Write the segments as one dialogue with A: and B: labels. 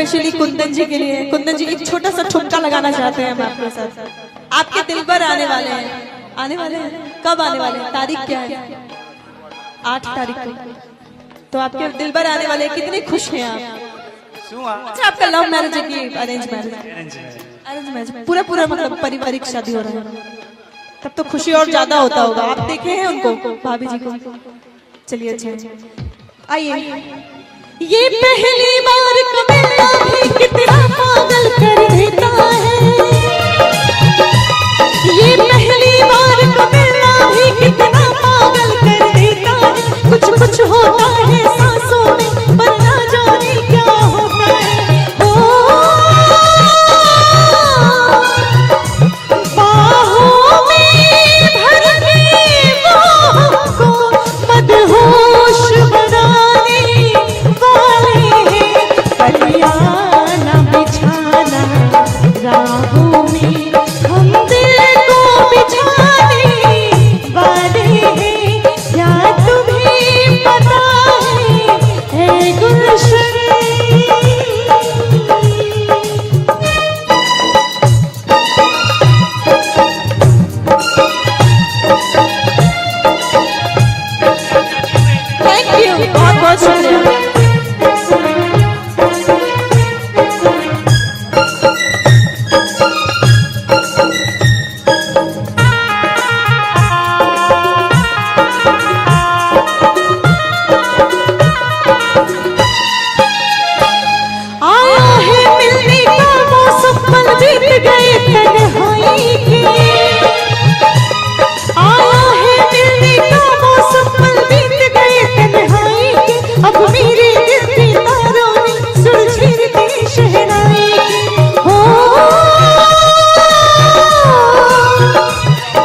A: Specially Kundan जी के लिए। कुंदन जी एक छोटा सा ठुमका लगाना चाहते हैं हम आपके साथ। आपके दिल पर आने वाले हैं। आने वाले हैं? कब आने वाले हैं? तारीख क्या है? 8 तारीख को। तो आपके दिल पर आने वाले, कितने खुश हैं आप? अच्छा, आपका लव मैरिज है कि अरेंज मैरिज? Arrange marriage. पूरा पूरा मतलब पारिवारिक शादी हो रहा है, तब तो खुशी और ज्यादा होता होगा। आप देखे हैं उनको, भाभी जी को? चलिए अच्छा, आइए। ये पहली बार कमिला भी कितना पागल कर देता है। ये पहली बार कमिला भी कितना पागल कर देता है। कुछ कुछ होता है सांसों में, पर ना जाने क्या होता है। ओ बाहों में भर के वो हमको मदहोश बनाने वाले हैं। कलियाना बिछाना राहों में, हम दिल को बिछाने वाले हैं। क्या तुम्हें पता है गुलशन? थैंक यू, बहुत बहुत शुक्रिया। आया है मिलने का मौसम, पल बीत गए तन्हाई के। आया है मिलने का मौसम, पल बीत गए तन्हाई के। अब मेरे दिल के तारों में सुलझे दी शहनाई की। हो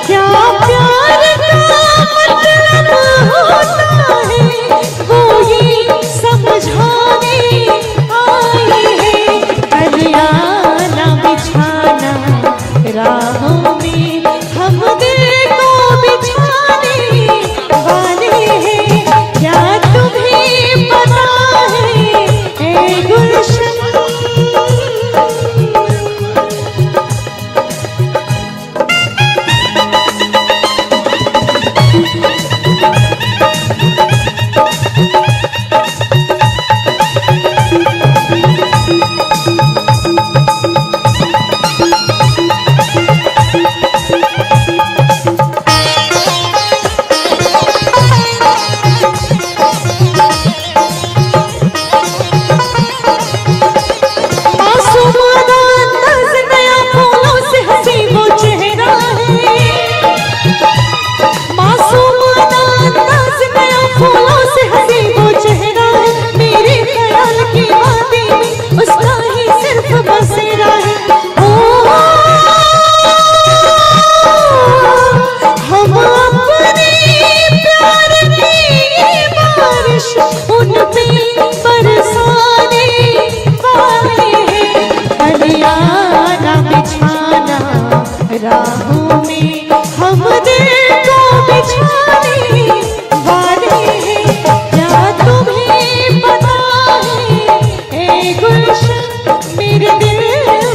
A: क्या प्यार का मतलब होता है, वो ये समझाने आए हैं। कलियाना बिछाना राहों में, हम दिल को बिछाने वाले हैं। क्या तुम्हें पता है गुलशन? मासूमाना अंदाज़ नया, फूलों से हंसी वो चेहरा है। मासूमाना अंदाज़ नया, फूलों से हंसी वो चेहरा है। मेरे ख्याल की वादी में उसका ही सिर्फ बसेरा है। ओ हम अपने प्यार की ये बारिश उन पे बरसाने वाले हैं। कलियाना बिछाना राहों में, हम दिल को बिछाने वाले हैं। क्या तुम्हें पता है गुलशन? मेरे दिल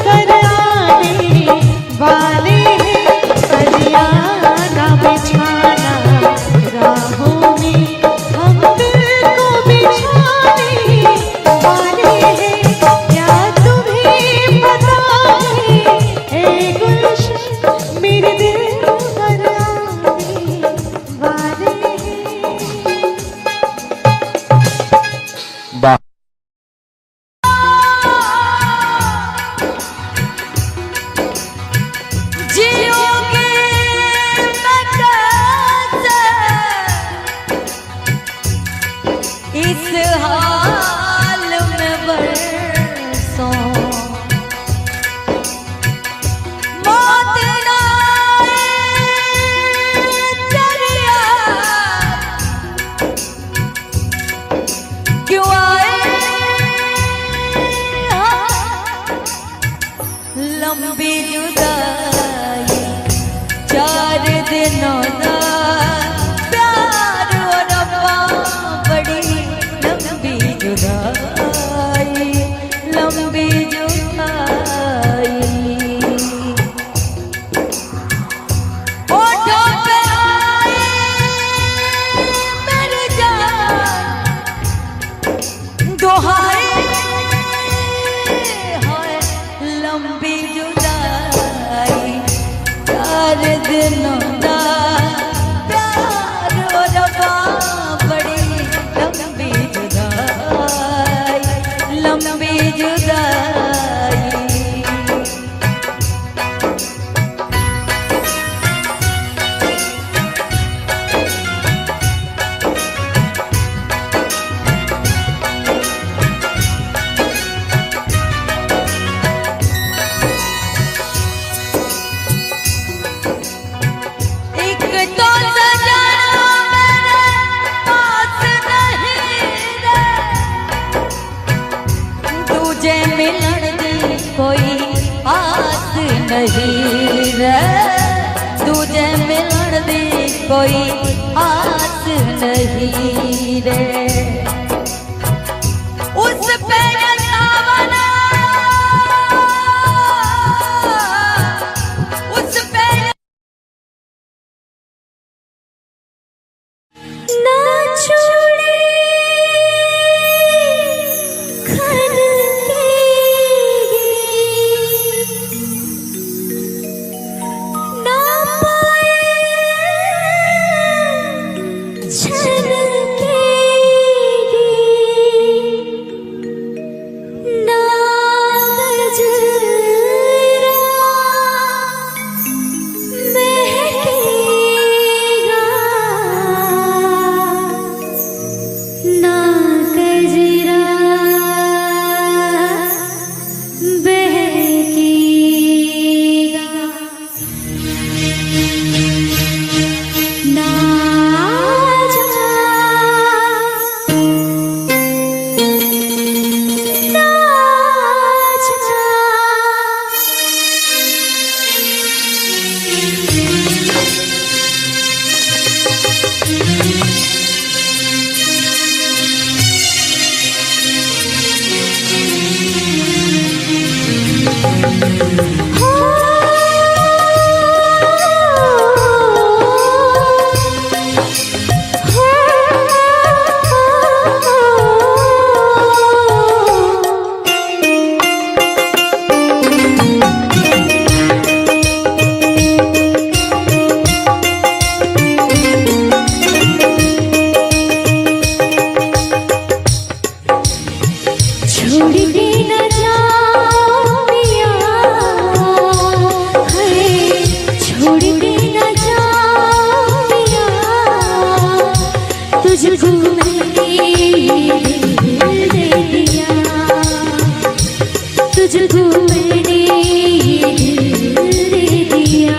A: पर आने वाले हैं। कलियाना बिछाना राहों में, हम दिल को बिछाने वाले हैं। क्या तुम्हें पता है गुलशन? मेरे दिल पर आने वाले हैं। जियोगे मैं कैसे इस हाल में बरसों? मौत ना दरिया क्यों आए? लंबी जुदाई 4 दिनों का प्यार और रब्बा, बड़ी लंबी जुदाई, लंबी
B: जुदाई चार दिनों का प्यार हो रवा बड़ी लंबी जुदाई लंबी जुदाई। मिलन दी कोई आस नहीं रे तुझे मिलन दी कोई आस नहीं रे उस पे सावना उस पे ना छोड़े तुझको मैंने दिल दे दिया तुझको मैंने दिल दे दिया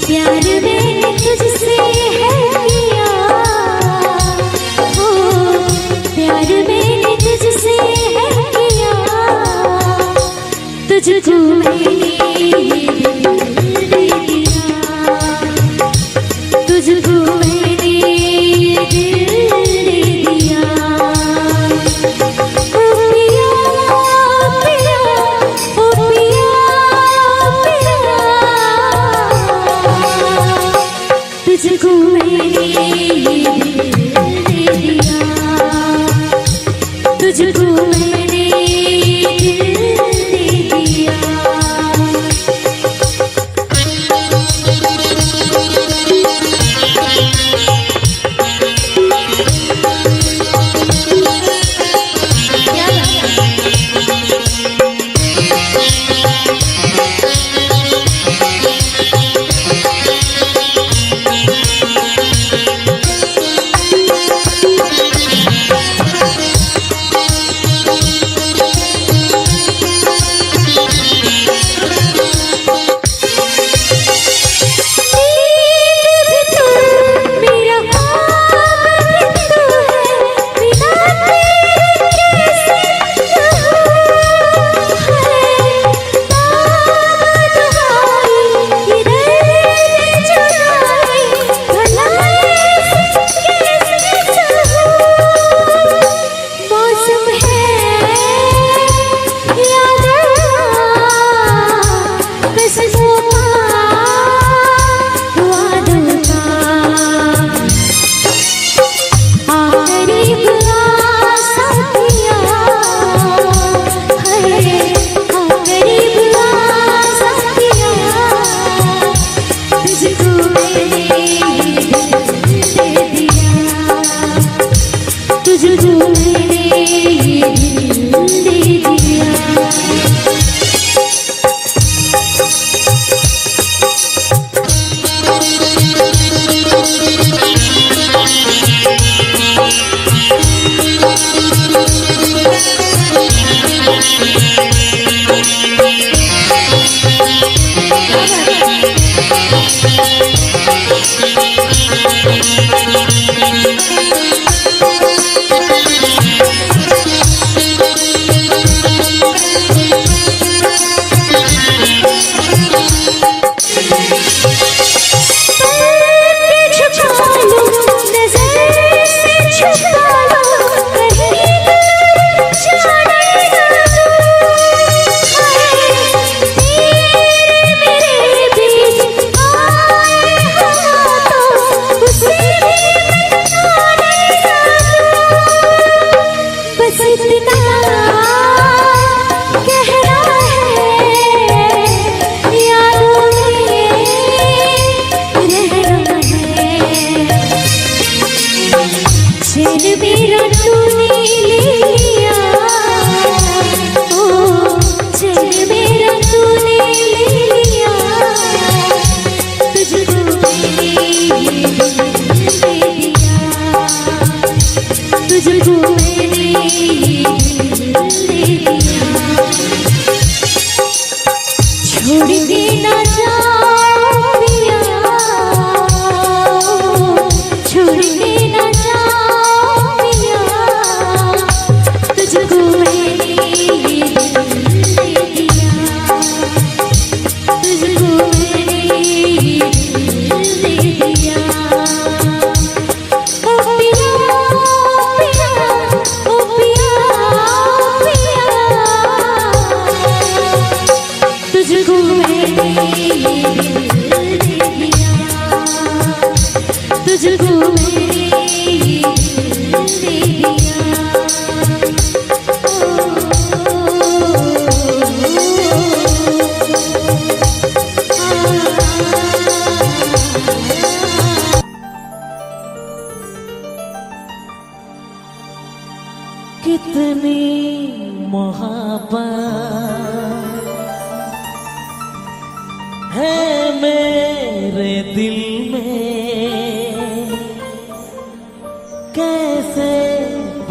B: प्यार मैंने तुझसे है किया ओ प्यार मैंने तुझसे है किया तुझको मैंने तुझको मैंने दिल दे दिया ओ पिया पिया ओ पिया पिया तुझको मैंने दिल दे दिया तुझको मैंने दिल दे दिया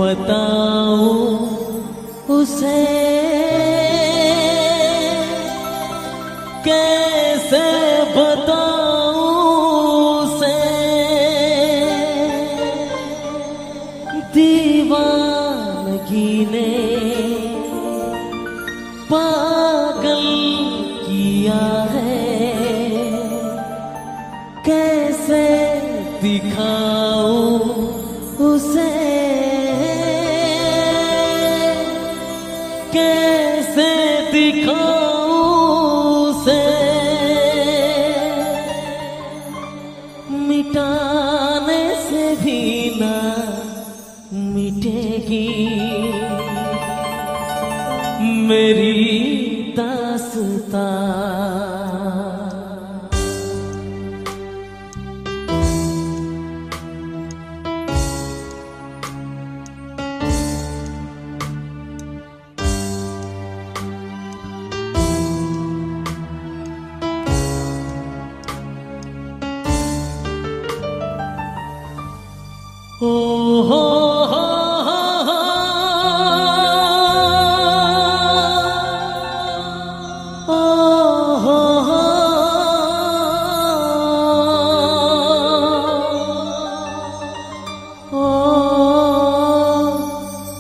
C: बताऊं उसे, कैसे बताऊं उसे, दीवानगी ने पागल किया है, कैसे दिखाऊं उसे, कैसे दिखाऊं उसे, मिटाने से भी ना मिटेगी मेरी दास्तां। ओ हो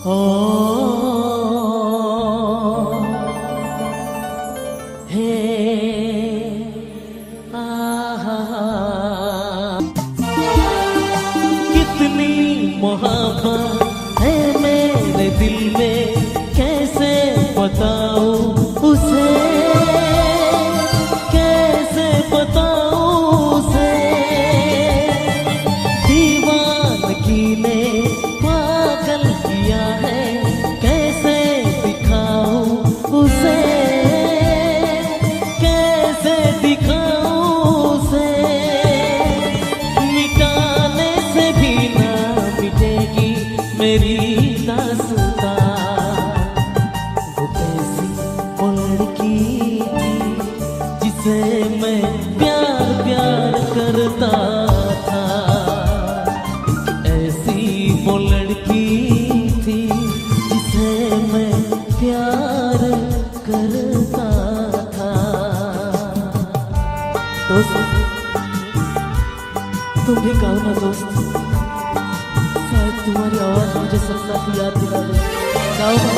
C: हो कितनी मोहब्बत है मेरे दिल में, कैसे बताऊं उसे, कैसे बताऊं उसे, दीवानगी ने पागल किया है, कैसे दिखाऊं उसे, कैसे दिखाऊं उसे, मिटाने से भी ना मिटेगी मेरी दास्तां। वो कैसी वो लड़की थी जिसे मैं प्यार प्यार करता था, ऐसी वो लड़की थी जिसे मैं प्यार करता था। दोस्त तुम भी गाओ ना दोस्त, शायद तुम्हारी आवाज मुझे सपना की याद दिला दे। गाओ ना।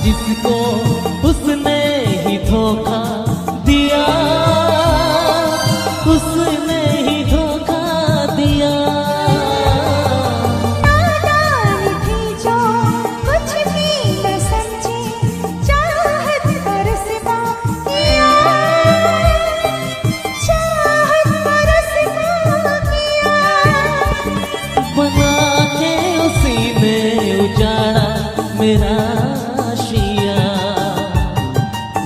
C: जिसको उसने ही धोखा दिया, उसने ही धोखा दिया।
B: नादान थी जो कुछ भी न समझी, चाहत पर सिवा किया, चाहत पर सिवा किया।
C: बना के उसी ने उजाड़ा मेरा आशिया।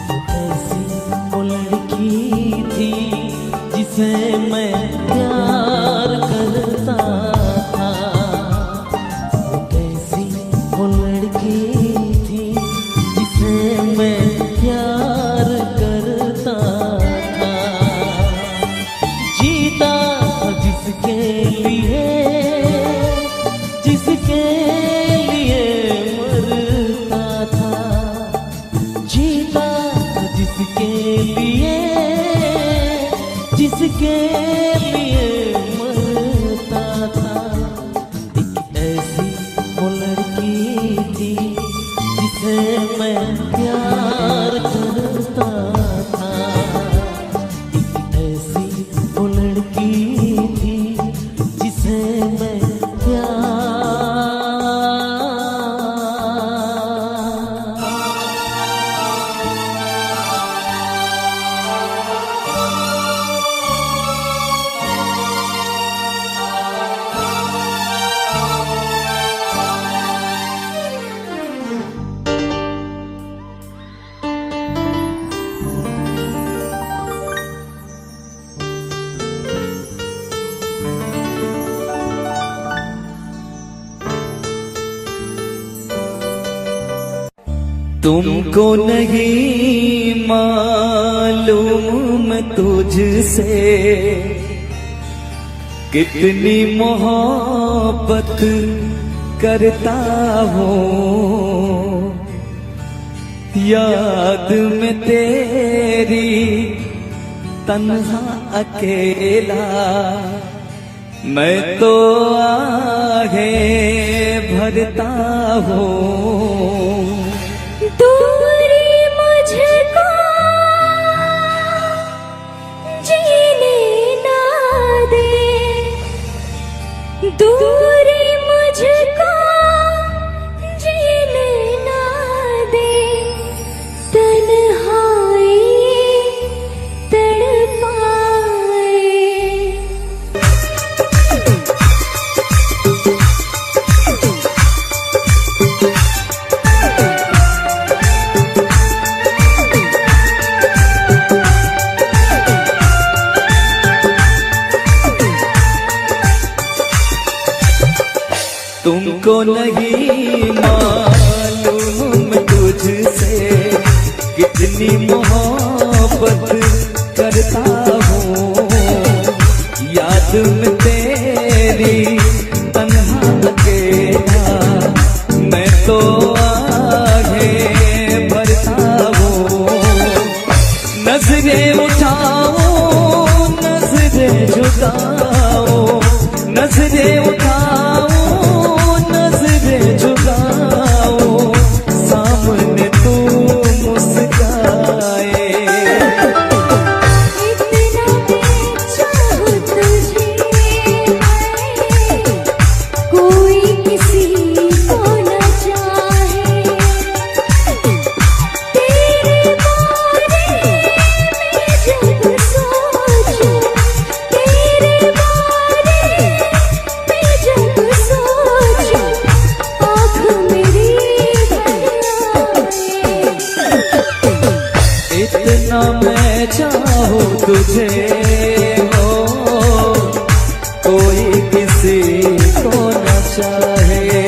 C: वो कैसी वो लड़की थी जिसे मैं प्यार करता था। वो कैसी वो लड़की थी जिसे मैं प्यार करता था। जीता जिसके लिए, जिसके लिए मरता था। जीता जिसके लिए, जिसके लिए मरता था। एक ऐसी वो लड़की थी जिसे मैं प्यार करता था। एक ऐसी वो लड़की थी जिसे मैं प्यार। तुमको नहीं मालूम मैं तुझसे कितनी मोहब्बत करता हूँ। याद में तेरी तन्हा अकेला मैं तो आहे भरता हूँ।
B: दूरी मुझको जीने ना दे, दूरी मुझको जीने ना दे। तन्हाई तड़पाए।
C: तुमको नहीं मालूम मैं तुझसे कितनी मोहब्बत करता हूँ। याद में तेरी तन्हा अकेला मैं तो आगे भरता हूँ। नजरें उठाओ नजरें झुकाओ, नजरें उठाओ नजरें झुकाओ, सामने तू मुस्काए।
B: इतना मैं चाहूं तुझे, कोई किसी को न चाहे। तेरे बारे में जब सोचूं, तेरे बारे में जब सोचूं, आँख मेरी भर आए।
C: इतना मैं चाहूं तुझे हो, कोई किसी को न चाहे।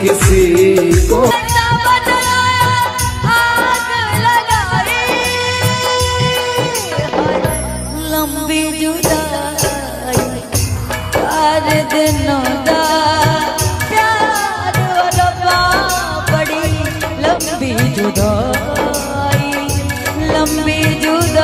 D: किसी को।
B: लंबी जुदाई हर दिनों दा प्यार रब्बा बड़ी लंबी जुदाई लंबी जुदाई।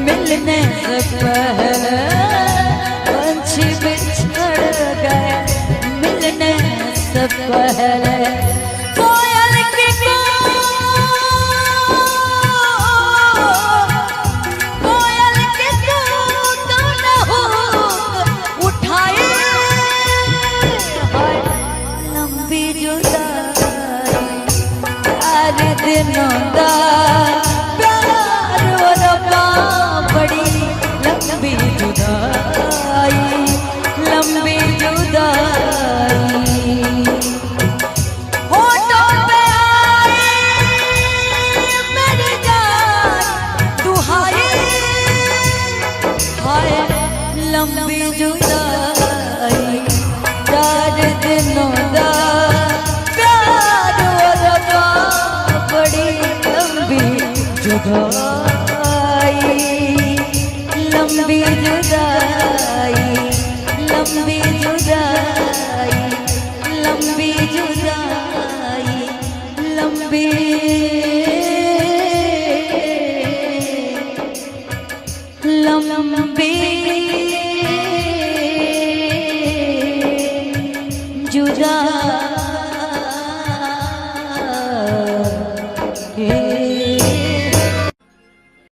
B: मिलने से पहले पंछी बिछड़ गए मिलने से पहले। कोयल की कोयल की तो न हो उठाए लंबी जुदाई हर दिनों दा बड़ी लंबी जुदाई लंबी जुदाई। होठों पे आए मेरी जान दुहाई हाय लंबी जुदाई चार दिनों दा प्यार रब्बा बड़ी लंबी जुदाई लंबी जुदाई लंबी जुदाई लंबी जुदाई लंबी लंबी